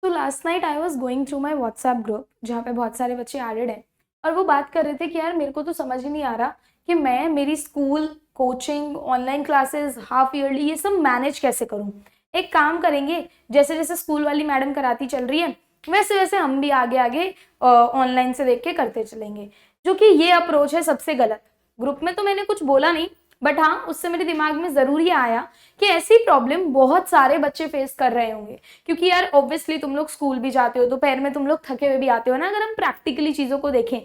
तो last night I was going through my WhatsApp group जहाँ पे बहुत सारे बच्चे एडेड हैं और वो बात कर रहे थे कि यार मेरे को तो समझ ही नहीं आ रहा कि मैं मेरी school coaching online classes half yearly ये सब मैनेज कैसे करूँ। एक काम करेंगे, जैसे जैसे स्कूल वाली मैडम कराती चल रही है वैसे वैसे हम भी आगे आगे ऑनलाइन से देख के करते चलेंगे, जो कि ये अप्रोच है सबसे गलत। ग्रुप में तो मैंने कुछ बोला नहीं, बट हाँ उससे मेरे दिमाग में जरूर ये आया कि ऐसी प्रॉब्लम बहुत सारे बच्चे फेस कर रहे होंगे, क्योंकि यार ऑब्वियसली तुम लोग स्कूल भी जाते हो, दोपहर में तुम लोग थके हुए भी आते हो ना। अगर हम प्रैक्टिकली चीजों को देखें,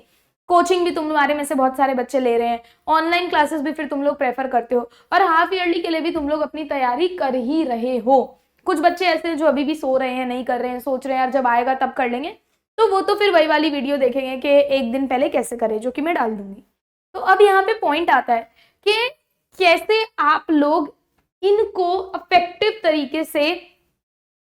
कोचिंग भी तुम्हारे में से बहुत सारे बच्चे ले रहे हैं, ऑनलाइन क्लासेस भी फिर तुम लोग प्रेफर करते हो, और हाफ ईयरली के लिए भी तुम लोग अपनी तैयारी कर ही रहे हो। कुछ बच्चे ऐसे हैं जो अभी भी सो रहे हैं, नहीं कर रहे हैं, सोच रहे हैं यार जब आएगा तब कर लेंगे, तो वो तो फिर वही वाली वीडियो देखेंगे कि एक दिन पहले कैसे करें, जो कि मैं डाल दूंगी। तो अब यहाँ पे पॉइंट आता है कि कैसे आप लोग इनको इफेक्टिव तरीके से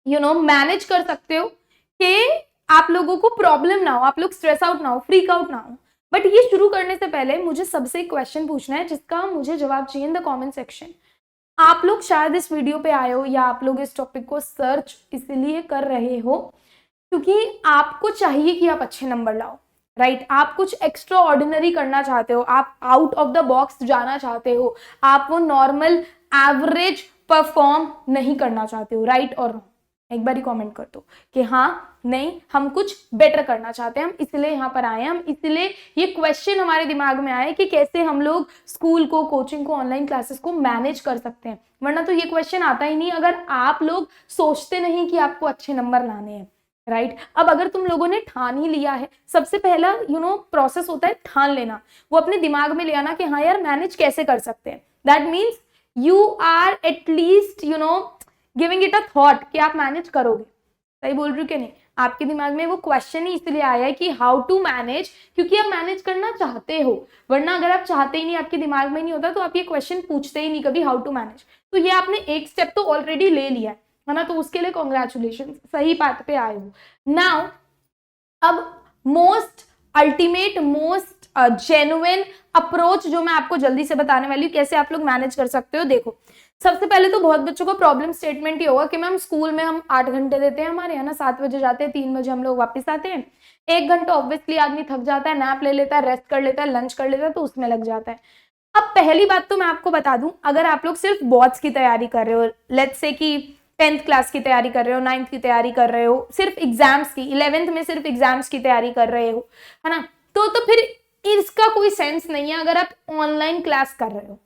मैनेज कर सकते हो कि आप लोगों को प्रॉब्लम ना हो, आप लोग स्ट्रेस आउट ना हो, फ्रीक आउट ना हो। बट ये शुरू करने से पहले मुझे सबसे एक क्वेश्चन पूछना है जिसका मुझे जवाब चाहिए इन द कमेंट सेक्शन। आप लोग शायद इस वीडियो पे आए हो या आप लोग इस टॉपिक को सर्च इसलिए कर रहे हो क्योंकि आपको चाहिए कि आप अच्छे नंबर लाओ, राइट? आप कुछ एक्स्ट्रा ऑर्डिनरी करना चाहते हो, आप आउट ऑफ द बॉक्स जाना चाहते हो, आप वो नॉर्मल एवरेज परफॉर्म नहीं करना चाहते हो, राइट और रॉन्ग? एक बार ही कमेंट कर दो कि हाँ नहीं हम कुछ बेटर करना चाहते हैं, हम इसलिए यहाँ पर आए हैं, हम इसलिए ये क्वेश्चन हमारे दिमाग में आए कि कैसे हम लोग स्कूल को, कोचिंग को, ऑनलाइन क्लासेस को मैनेज कर सकते हैं। वरना तो ये क्वेश्चन आता ही नहीं अगर आप लोग सोचते नहीं कि आपको अच्छे नंबर लाने हैं, राइट? अब अगर तुम लोगों ने ठान ही लिया है, सबसे पहला प्रोसेस होता है ठान लेना, वो अपने दिमाग में ले आना कि हाँ यार मैनेज कैसे कर सकते हैं। That means you are at least giving it a thought कि आप मैनेज करोगे। सही बोल रही हूँ कि नहीं? आपके दिमाग में वो क्वेश्चन ही इसलिए आया है कि हाउ टू मैनेज, क्योंकि आप मैनेज करना चाहते हो। वरना अगर आप चाहते ही नहीं, आपके दिमाग में नहीं होता, तो आप ये क्वेश्चन पूछते ही नहीं कभी हाउ टू मैनेज। तो ये आपने एक स्टेप तो ऑलरेडी ले लिया है ना, तो उसके लिए कॉन्ग्रेचुलेशन, सही बात पे आए हो। नाउ अब most ultimate, most genuine approach जो मैं आपको जल्दी से बताने वाली हूँ कैसे आप लोग मैनेज कर सकते हो। देखो, सबसे पहले तो बहुत बच्चों का प्रॉब्लम स्टेटमेंट ही होगा कि मैम स्कूल में हम 8 घंटे देते हैं, हमारे यहाँ ना 7 बजे जाते हैं, 3 बजे हम लोग वापस आते हैं। 1 घंटा ऑब्वियसली आदमी थक जाता है, नैप ले लेता है, रेस्ट कर लेता है, लंच कर लेता है, तो उसमें लग जाता है। अब पहली बात तो मैं आपको बता दूं, अगर आप लोग सिर्फ बोर्ड्स की तैयारी कर रहे हो, लेट्स से कि 10th क्लास की तैयारी कर रहे हो, 9th की तैयारी कर रहे हो, सिर्फ एग्जाम्स की, 11th में सिर्फ एग्जाम्स की तैयारी कर रहे हो, है ना, तो फिर इसका कोई सेंस नहीं है अगर आप ऑनलाइन क्लास कर रहे हो,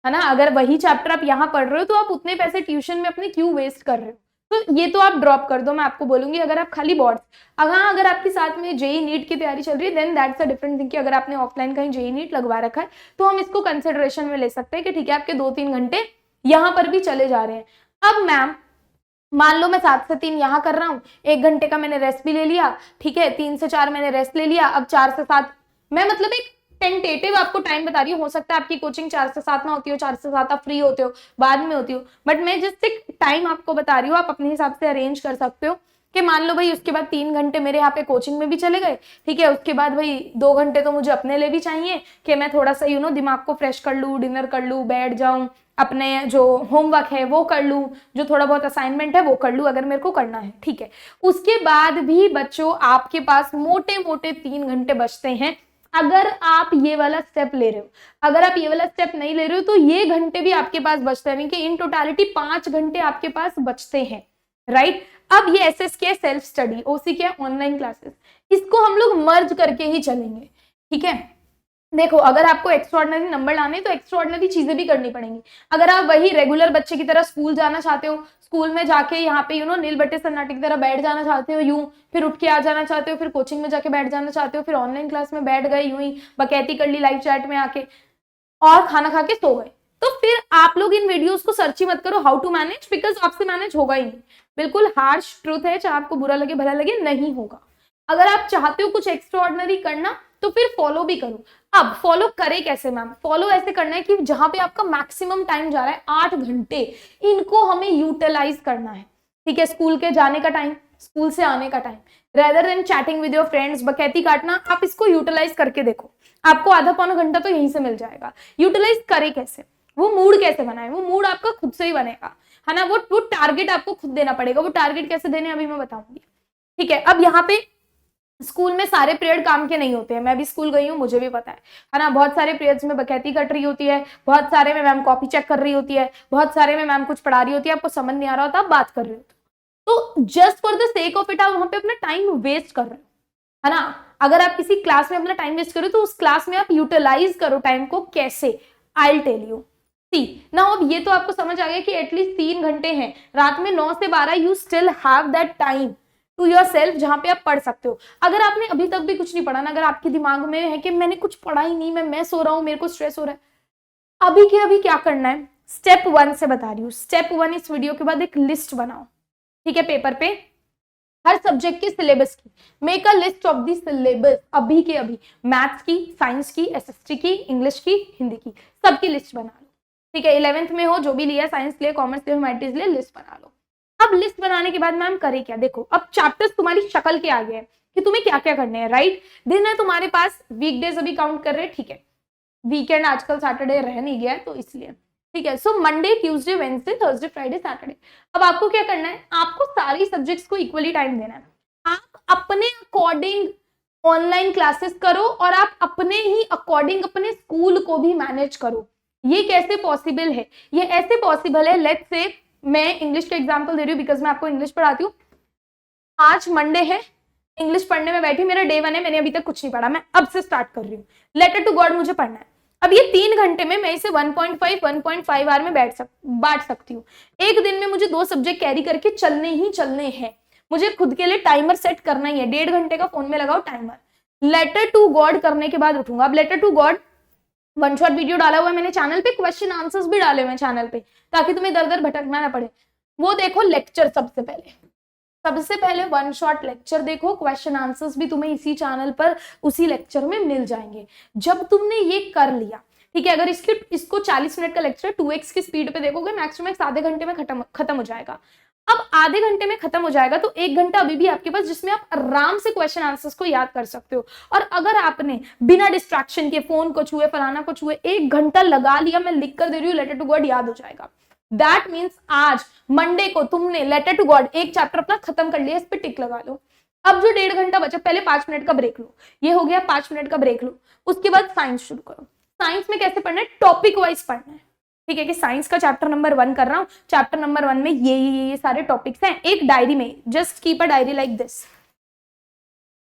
है ना। अगर वही चैप्टर आप यहाँ पढ़ रहे हो तो आप उतने पैसे ट्यूशन में अपने क्यों वेस्ट कर रहे हो? तो ये तो आप ड्रॉप कर दो, मैं आपको बोलूंगी। अगर आप खाली बोर्ड, अगर आपके साथ में जेई नीट की तैयारी चल रही है, then that's a different thing कि अगर आपने ऑफलाइन कहीं जेई नीट लगवा रखा है तो हम इसको कंसिडरेशन में ले सकते हैं कि ठीक है आपके 2-3 घंटे यहाँ पर भी चले जा रहे हैं। अब मैम मान लो मैं 7 से 3 यहाँ कर रहा हूँ, 1 घंटे का मैंने रेस्ट भी ले लिया, ठीक है, 3 से 4 मैंने रेस्ट ले लिया, अब 4 से 7 मैं मतलब एक टेंटेटिव आपको टाइम बता रही हूँ। हो सकता है आपकी कोचिंग 4 से 7 ना होती हो, 4 से 7 आप फ्री होते हो, बाद में होती हो, बट मैं जस्ट एक टाइम आपको बता रही हूँ, आप अपने हिसाब से अरेंज कर सकते हो कि मान लो भाई उसके बाद 3 घंटे मेरे यहाँ पे कोचिंग में भी चले गए, ठीक है, उसके बाद भाई 2 घंटे तो मुझे अपने लिए भी चाहिए कि मैं थोड़ा सा दिमाग को फ्रेश कर लूँ, डिनर कर लूँ, बैठ जाऊं, अपने जो होमवर्क है वो कर लूँ, जो थोड़ा बहुत असाइनमेंट है वो कर लूँ अगर मेरे को करना है, ठीक है। उसके बाद भी बच्चों आपके पास मोटे मोटे 3 घंटे बचते हैं अगर आप ये वाला स्टेप ले रहे हो। अगर आप ये वाला स्टेप नहीं ले रहे हो तो ये घंटे भी आपके पास बचते हैं, कि इन टोटालिटी 5 घंटे आपके पास बचते हैं, राइट। अब ये एसएस क्या है, सेल्फ स्टडी, ओसी क्या है, ऑनलाइन क्लासेस, इसको हम लोग मर्ज करके ही चलेंगे, ठीक है। देखो, अगर आपको एक्स्ट्राऑर्डिनरी नंबर लाने तो एक्स्ट्राऑर्डिनरी चीजें भी करनी पड़ेंगी। अगर आप वही रेगुलर बच्चे की तरह स्कूल जाना चाहते हो, स्कूल में जाके यहाँ पे नील बट्टे सन्नाटे की तरह बैठ जाना चाहते हो यूं, फिर उठ के आ जाना चाहते हो, फिर कोचिंग में जाके बैठ जाना चाहते हो, फिर ऑनलाइन क्लास में बैठ गए यूं ही बकैती कर ली लाइव चैट में आके और खाना खा के सो गए, तो फिर आप लोग इन वीडियोस को सर्च ही मत करो हाउ टू मैनेज, बिकॉज आपसे मैनेज होगा ही नहीं। बिल्कुल हार्श ट्रूथ है, चाहे आपको बुरा लगे भला लगे, नहीं होगा। अगर आप चाहते हो कुछ एक्स्ट्राऑर्डिनरी करना तो फिर फॉलो भी करो। अब फॉलो करे कैसे मैम? फॉलो ऐसे करना है कि जहां पे आपका मैक्सिमम टाइम जा रहा है 8 घंटे, इनको हमें यूटिलाइज करना है, ठीक है। स्कूल के जाने का टाइम, स्कूल से आने का time, rather than chatting with your friends, बकैती काटना, आप इसको यूटिलाइज करके देखो, आपको आधा पौना घंटा तो यहीं से मिल जाएगा। यूटिलाइज करे कैसे, वो मूड कैसे बनाए? वो मूड आपका खुद से ही बनेगा, है ना। वो टारगेट आपको खुद देना पड़ेगा। वो टारगेट कैसे देने अभी मैं बताऊंगी। ठीक है। अब यहाँ पे स्कूल में सारे पीरियड काम के नहीं होते हैं, मैं भी स्कूल गई हूँ, मुझे भी पता है ना। बहुत सारे पीरियड्स में बकैती कट रही होती है, बहुत सारे में मैम कॉपी चेक कर रही होती है, बहुत सारे में मैम कुछ पढ़ा रही होती है, आपको समझ नहीं आ रहा होता, आप बात कर रहे हो, तो just for the sake of it आप वहां पे अपना टाइम वेस्ट कर रहे हो, है ना। अगर आप किसी क्लास में अपना टाइम वेस्ट करो तो उस क्लास में आप यूटिलाइज करो टाइम को, कैसे, आई टेल यू। सी ना, अब ये तो आपको समझ आ गया कि एटलीस्ट 3 घंटे हैं रात में 9 से 12, you still have that time to yourself जहां पे आप पढ़ सकते हो। अगर आपने अभी तक भी कुछ नहीं पढ़ा ना, अगर आपके दिमाग में है कि मैंने कुछ पढ़ा ही नहीं, मैं सो रहा हूं, मेरे को स्ट्रेस हो रहा है, अभी के अभी क्या करना है, स्टेप 1 से बता रही हूँ। स्टेप 1 इस वीडियो के बाद एक लिस्ट बनाओ, ठीक है, पेपर पे हर सब्जेक्ट के सिलेबस की। Make a list of the syllabus अभी के अभी, मैथ्स की, साइंस की, एसएसटी की, इंग्लिश की, हिंदी की, सबकी लिस्ट बना लो, ठीक है। 11th में हो, जो भी लिया, साइंस लिए, कॉमर्स लिए, ह्यूमैनिटीज लिए, लिस्ट बना लो। अब लिस्ट बनाने के बाद मैम करे क्या, देखो अब चैप्टर्स तुम्हारी शक्ल के आगे है कि तुम्हें क्या क्या करने हैं, राइट। दिन है तुम्हारे पास, वीकडेज अभी काउंट कर रहे हैं, ठीक है, वीकेंड आजकल सैटरडे रह नहीं गया है तो इसलिए, ठीक है। So Monday, Tuesday, Wednesday, Thursday, Friday, Saturday. अब आपको क्या करना है, आपको सारी सब्जेक्ट्स को इक्वली टाइम देना है। आप अपने अकॉर्डिंग ऑनलाइन क्लासेस करो और आप अपने ही अकॉर्डिंग अपने स्कूल को भी मैनेज करो। ये कैसे पॉसिबल है, ये ऐसे पॉसिबल है, लेट्स से मैं इंग्लिश का एग्जांपल दे रही हूँ बिकॉज मैं आपको इंग्लिश पढ़ाती हूँ। आज मंडे है, इंग्लिश पढ़ने में बैठी, मेरा डे 1 है, मैंने अभी तक कुछ नहीं पढ़ा, मैं अब से स्टार्ट कर रही हूँ, लेटर टू गॉड मुझे पढ़ना है। अब ये 3 घंटे में मैं इसे 1.5 आवर में बांट सकती हूँ। एक दिन में मुझे 2 सब्जेक्ट कैरी करके चलने ही चलने हैं, मुझे खुद के लिए टाइमर सेट करना ही है, 1.5 घंटे का फोन में लगाओ टाइमर, लेटर टू गॉड करने के बाद उठूंगा। अब letter to God one shot video डाला हुआ है मैंने चैनल पे, क्वेश्चन आंसर्स भी डाले हुए हैं चैनल पे, ताकि तुम्हें दर दर भटकना ना पड़े। वो देखो लेक्चर, सबसे पहले वन शॉट लेक्चर देखो, क्वेश्चन आंसर्स भी तुम्हें इसी चैनल पर उसी लेक्चर में मिल जाएंगे। जब तुमने ये कर लिया, ठीक है, अगर इसको 40 मिनट का लेक्चर 2x की स्पीड पे देखोगे, मैक्सिमम आधे घंटे में खत्म हो जाएगा। अब आधे घंटे में खत्म हो जाएगा तो 1 घंटा अभी भी आपके पास, जिसमें आप आराम से क्वेश्चन आंसर्स को याद कर सकते हो। और अगर आपने बिना डिस्ट्रैक्शन के, फोन को छुए, फलाना को छुए, 1 घंटा लगा लिया, मैं लिख कर दे रही हूँ, लेटर टू गॉड याद हो जाएगा। दैट मीन्स आज मंडे को तुमने लेटर टू गॉड एक चैप्टर अपना खत्म कर लिया, इस पे टिक लगा लो। अब जो 1.5 घंटा बचा, पहले 5 मिनट का ब्रेक लो, ये हो गया 5 मिनट का ब्रेक लो, उसके बाद साइंस शुरू करो। साइंस में कैसे पढ़ना है, टॉपिक वाइज पढ़ना है, ठीक है, कि साइंस का चैप्टर नंबर 1 कर रहा हूं, चैप्टर नंबर 1 में ये सारे टॉपिक्स हैं। एक डायरी में, just keep a diary like this,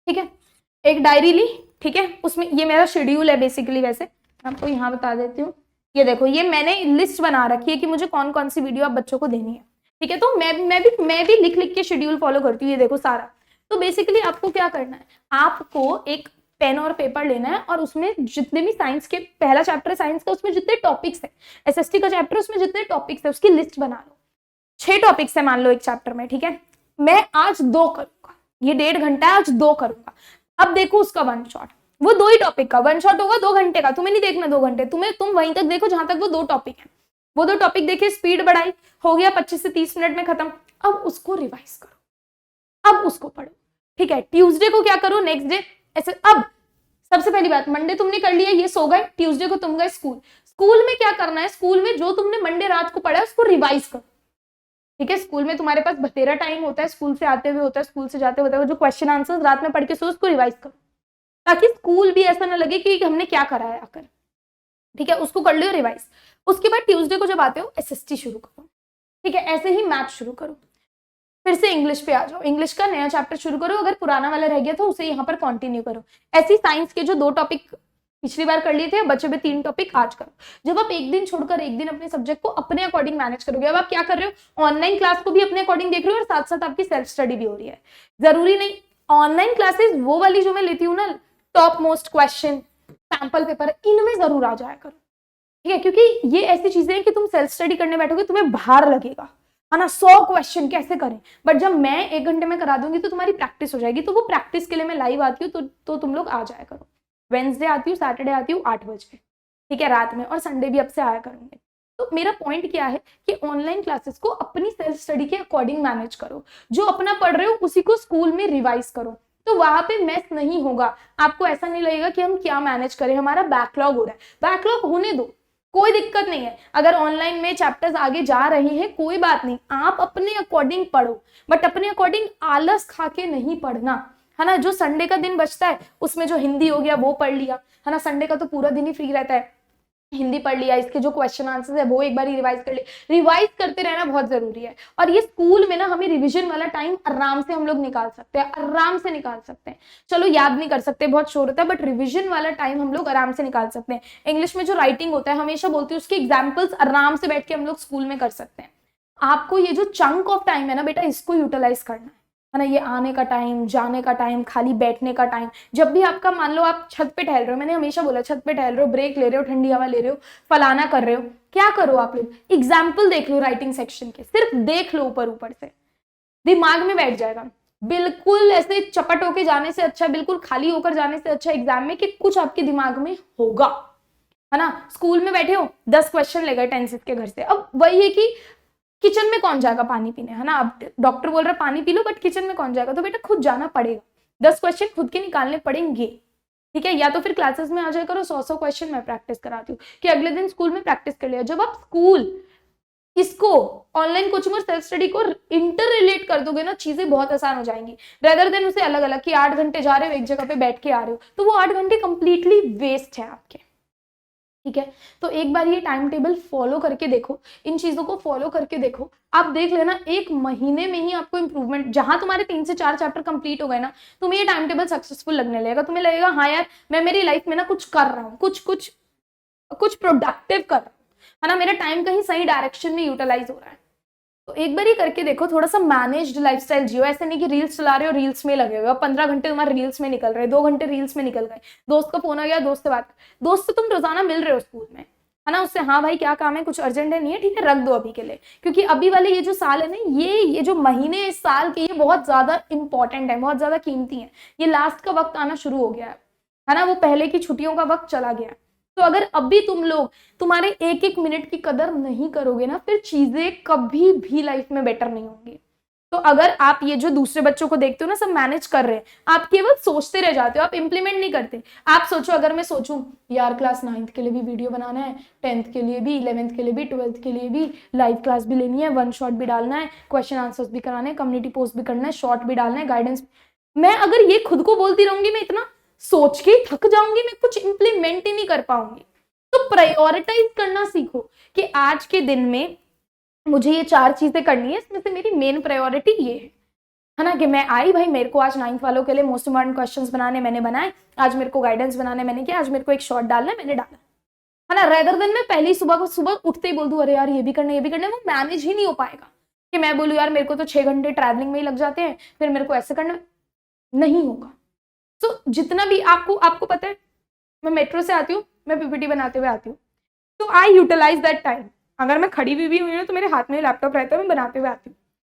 ठीक है, एक डायरी ली, ठीक है, उसमें ये मेरा शेड्यूल है बेसिकली, वैसे आपको यहाँ बता देती हूँ, ये देखो, ये मैंने लिस्ट बना रखी है कि मुझे कौन कौन सी वीडियो आप बच्चों को देनी है, ठीक है। तो मैं भी लिख के शेड्यूल फॉलो करती हूँ, ये देखो सारा। तो बेसिकली आपको क्या करना है, आपको एक पेन और पेपर लेना है और उसमें जितने भी साइंस के, पहला चैप्टर है साइंस का, उसमें जितने टॉपिक्स है, एसएसटी का चैप्टर, उसमें जितने टॉपिक्स है उसकी लिस्ट बना लो। 6 टॉपिक्स है मान लो एक चैप्टर में, ठीक है, मैं आज 2 करूंगा, ये 1.5 घंटा आज 2 करूंगा। अब देखो उसका वन शॉट, वो 2 ही टॉपिक का वन शॉट होगा, 2 घंटे का, तुम्हें नहीं देखना 2 घंटे, तुम वहीं तक देखो जहां तक वो 2 टॉपिक है। वो 2 टॉपिक देखे, स्पीड बढ़ाई, हो गया 25 से 30 मिनट में खत्म। अब उसको रिवाइज करो, अब उसको पढ़ो, ठीक है। ट्यूसडे को क्या करो, नेक्स्ट डे ऐसे। अब सबसे पहली बात, मंडे तुमने कर लिया, ये सो गए, ट्यूसडे को तुम गए स्कूल। स्कूल में क्या करना है, स्कूल में जो तुमने मंडे रात को पढ़ा है उसको रिवाइज करो, ठीक है। स्कूल में तुम्हारे पास बतेरा टाइम होता है, स्कूल से आते हुए होता है, स्कूल से जाते हुए, जो क्वेश्चन आंसर रात में पढ़ के सो, उसको रिवाइज करो, ताकि स्कूल भी ऐसा ना लगे कि हमने क्या करा है आकर, ठीक है। उसको कर लियो रिवाइज। उसके बाद ट्यूसडे को जब आते हो एसएसटी शुरू करो, ठीक है, ऐसे ही मैथ शुरू करो, फिर से इंग्लिश पे आ जाओ, इंग्लिश का नया चैप्टर शुरू करो, अगर पुराना वाला रह गया तो उसे यहाँ पर कंटिन्यू करो। ऐसी साइंस के जो 2 टॉपिक पिछली बार कर लिए थे, बचे हुए 3 टॉपिक आज करो। जब आप एक दिन छोड़कर एक दिन अपने सब्जेक्ट को अपने अकॉर्डिंग मैनेज करोगे, अब आप क्या कर रहे हो, ऑनलाइन क्लास को भी अपने अकॉर्डिंग देख रहे हो और साथ साथ आपकी सेल्फ स्टडी भी हो रही है। जरूरी नहीं ऑनलाइन क्लासेस वो वाली जो मैं लेती हूँ ना, top most question, sample paper, इनमें जरूर आ जाया करो, ठीक है, क्योंकि ये ऐसी चीजें हैं कि तुम सेल्फ स्टडी करने बैठोगे तुम्हें भार लगेगा, है ना, 100 क्वेश्चन कैसे करें, बट जब मैं 1 घंटे में करा दूंगी तो तुम्हारी प्रैक्टिस हो जाएगी। तो वो प्रैक्टिस के लिए मैं लाइव आती हूँ, तो तुम लोग आ जाया करो। वेडनेसडे आती हूँ, सैटरडे आती हूँ 8 बजे, ठीक है, रात में, और संडे भी अब से आया करूंगी। तो मेरा पॉइंट क्या है कि ऑनलाइन क्लासेस को अपनी सेल्फ स्टडी के अकॉर्डिंग मैनेज करो, जो अपना पढ़ रहे हो उसी को स्कूल में रिवाइज करो, तो वहां पे मेस नहीं होगा। आपको ऐसा नहीं लगेगा कि हम क्या मैनेज करें, हमारा बैकलॉग हो रहा है, बैकलॉग होने दो, कोई दिक्कत नहीं है, अगर ऑनलाइन में चैप्टर्स आगे जा रहे हैं कोई बात नहीं, आप अपने अकॉर्डिंग पढ़ो, बट अपने अकॉर्डिंग आलस खा के नहीं पढ़ना, है ना। जो संडे का दिन बचता है उसमें जो हिंदी हो गया वो पढ़ लिया, है ना, संडे का तो पूरा दिन ही फ्री रहता है, हिंदी पढ़ लिया, इसके जो क्वेश्चन आंसर्स है वो एक बार रिवाइज कर ले, रिवाइज करते रहना बहुत जरूरी है। और ये स्कूल में ना हमें रिवीजन वाला टाइम आराम से हम लोग निकाल सकते हैं, आराम से निकाल सकते हैं। चलो याद नहीं कर सकते, बहुत शोर होता है, बट रिवीजन वाला टाइम हम लोग आराम से निकाल सकते हैं। इंग्लिश में जो राइटिंग होता है, हमेशा बोलती हूँ, उसके एग्जाम्पल्स आराम से बैठ के हम लोग स्कूल में कर सकते हैं। आपको ये जो चंक ऑफ टाइम है ना बेटा, इसको यूटिलाइज करना है ना। ये आने का टाइम, जाने का टाइम, खाली बैठने का टाइम, जब भी आपका मान लो आप छत पे टहल रहे हो, मैंने हमेशा बोला छत पे टहल रहे हो, ब्रेक ले रहे हो, ठंडी हवा ले रहे हो, फलाना कर रहे हो, क्या करो आप लोग, एग्जाम्पल देख लो राइटिंग सेक्शन के, सिर्फ देख लो ऊपर ऊपर से, दिमाग में बैठ जाएगा। बिल्कुल ऐसे चपट होके जाने से अच्छा, बिल्कुल खाली होकर जाने से अच्छा एग्जाम में कि कुछ आपके दिमाग में होगा, है ना। स्कूल में बैठे हो, 10 क्वेश्चन ले गए टेंसेस के घर से, अब वही है कि किचन में कौन जाएगा पानी पीने, है ना। अब डॉक्टर बोल रहा है पानी पी लो, बट किचन में कौन जाएगा, तो बेटा खुद जाना पड़ेगा, 10 क्वेश्चन खुद के निकालने पड़ेंगे, ठीक है। या तो फिर क्लासेस में आ जाया करो, 100 क्वेश्चन मैं प्रैक्टिस कराती हूँ कि अगले दिन स्कूल में प्रैक्टिस कर लिया। जब आप स्कूल इसको ऑनलाइन कोचिंग और सेल्फ स्टडी को इंटर रिलेट कर दोगे ना, चीजें बहुत आसान हो जाएंगी, रेदर देन उसे अलग अलग कि 8 घंटे जा रहे हो एक जगह पे बैठ के आ रहे हो, तो वो 8 घंटे कंप्लीटली वेस्ट है आपके, ठीक है। तो एक बार ये टाइम टेबल फॉलो करके देखो, इन चीजों को फॉलो करके देखो, आप देख लेना 1 महीने में ही आपको इंप्रूवमेंट, जहां तुम्हारे 3 से 4 चैप्टर कंप्लीट हो गए ना, तुम्हें ये टाइम टेबल सक्सेसफुल लगने लगेगा, तुम्हें लगेगा हाँ यार मैं मेरी लाइफ में ना कुछ कर रहा हूँ, कुछ प्रोडक्टिव कर रहा हूँ, है ना, मेरा टाइम कहीं सही डायरेक्शन में यूटिलाइज हो रहा है। तो एक बार ही करके देखो, थोड़ा सा मैनेज्ड लाइफस्टाइल जियो, ऐसे नहीं कि रील्स चला रहे हो, रील्स में लगे हुए हो, 15 घंटे तुम्हारे रील्स में निकल रहे, 2 घंटे रील्स में निकल गए, दोस्त का फोन आ गया, दोस्त से बात, दोस्त से तुम रोजाना मिल रहे हो स्कूल में, है ना, उससे हाँ भाई क्या काम है, कुछ अर्जेंट है, नहीं है, ठीक है रख दो अभी के लिए, क्योंकि अभी वाले ये जो साल है ना, ये जो महीने इस साल के, ये बहुत ज्यादा इंपॉर्टेंट है, बहुत ज्यादा कीमती है, ये लास्ट का वक्त आना शुरू हो गया है ना, वो पहले की छुट्टियों का वक्त चला गया है। तो अगर अभी तुम लोग तुम्हारे 1-1 मिनट की कदर नहीं करोगे ना, फिर चीजें कभी भी लाइफ में बेटर नहीं होंगी। तो अगर आप ये जो दूसरे बच्चों को देखते हो ना, सब मैनेज कर रहे हैं, आप केवल सोचते रह जाते हो, आप इंप्लीमेंट नहीं करते। आप सोचो, अगर मैं सोचूं यार क्लास 9th के लिए भी वीडियो बनाना है, 10th के लिए भी, 11th के लिए भी, 12th के लिए भी, लाइव क्लास भी लेनी है, 1 शॉट भी डालना है, क्वेश्चन आंसर्स भी कराने हैं, कम्युनिटी पोस्ट भी करना है, शॉर्ट भी डालना है, गाइडेंस, मैं अगर ये खुद को बोलती रहूंगी, मैं इतना सोच के थक जाऊंगी, मैं कुछ इंप्लीमेंट ही नहीं कर पाऊंगी। तो प्रायोरिटाइज करना सीखो कि आज के दिन में मुझे ये 4 चीजें करनी है, इसमें से मेरी मेन प्रायोरिटी ये है ना, कि मैं आई भाई, मेरे को आज 9th वालों के लिए मोस्ट इंपॉर्टेंट क्वेश्चंस बनाने मैंने बनाए, आज मेरे को गाइडेंस बनाने मैंने किया, आज मेरे को एक शॉर्ट डालना है मैंने डाला, है ना, रेदर देन मैं पहली सुबह उठते ही बोल दूं अरे यार ये भी करना है, ये भी करना है, वो मैनेज ही नहीं हो पाएगा। कि मैं बोलूं यार मेरे को तो 6 घंटे ट्रैवलिंग में ही लग जाते हैं, फिर मेरे को ऐसे करना, नहीं होगा। तो जितना भी आपको पता है, मैं मेट्रो से आती हूँ, मैं पीपीटी बनाते हुए आती हूँ, तो आई यूटिलाइज दैट टाइम, अगर मैं खड़ी भी हुई हूँ तो मेरे हाथ में लैपटॉप रहता है, मैं बनाते हुए आती हूँ।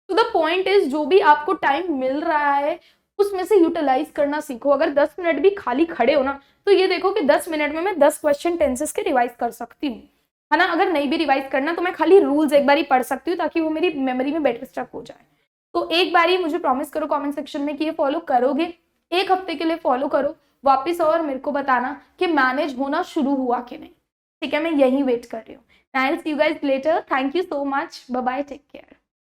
तो द पॉइंट इज, जो भी आपको टाइम मिल रहा है उसमें से यूटिलाइज करना सीखो। अगर 10 मिनट भी खाली खड़े हो ना, तो ये देखो कि 10 मिनट में मैं 10 क्वेश्चन टेंसेस के रिवाइज कर सकती हूँ, है ना। अगर नहीं भी रिवाइज करना तो मैं खाली रूल्स एक बार ही पढ़ सकती हूँ, ताकि वो मेरी मेमोरी में बेटर स्टक हो जाए। तो एक बार ही मुझे प्रॉमिस करो कमेंट सेक्शन में कि ये फॉलो करोगे, 1 हफ्ते के लिए फॉलो करो, वापिस और मेरे को बताना कि मैनेज होना शुरू हुआ कि नहीं, ठीक है। मैं यही वेट कर रही हूँ। I'll see you guys later. Thank you so much. Bye bye. Take care.